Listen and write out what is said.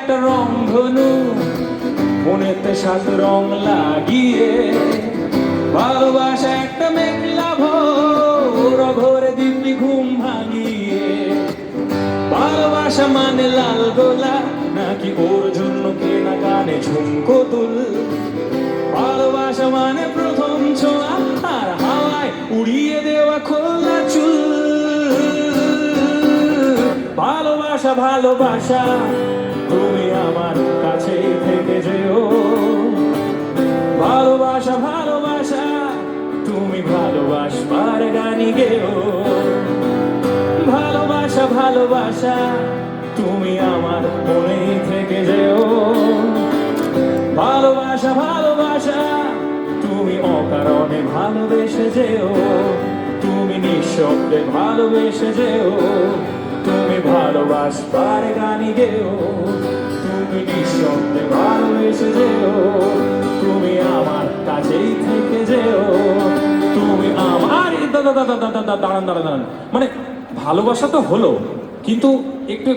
একটা রংধনু, মনেতে 7 রং লাগিয়ে। ভালোবাসা একটা মেঘলা ভোর, ঘরে দিব্যি ঘুম ভাঙিয়ে। ভালোবাসা মানে লাল গোলা, নাকি ওর জন্য কেনা কানে ঝুমকো দুল? ভালোবাসা মানে প্রথম ছোঁয়া আর হাওয়ায় উড়িয়ে দেওয়া খোলা চুল। ভালোবাসা ভালোবাসা তুমি আমার কাছেই থেকে যেও। ভালোবাসা ভালোবাসা তুমি ভালোবাসবার গানি গেও। ভালোবাসা ভালোবাসা তুমি আমার মনেই থেকে যেও। ভালোবাসা ভালোবাসা তুমি অকারণে ভালোবেসে যেও। তুমি নিঃশব্দে ভালোবেসে যেও। তুমি ভালোবাসবার গানি গেও। তুমি নিঃশব্দে ভালোবেসে যেও। তুমি আমার কাছেই থেকে যেও। তুমি আমার দাঁড়ান দাঁড়ান দাঁড়ান, মানে ভালোবাসা তো হলো, কিন্তু একটু একটু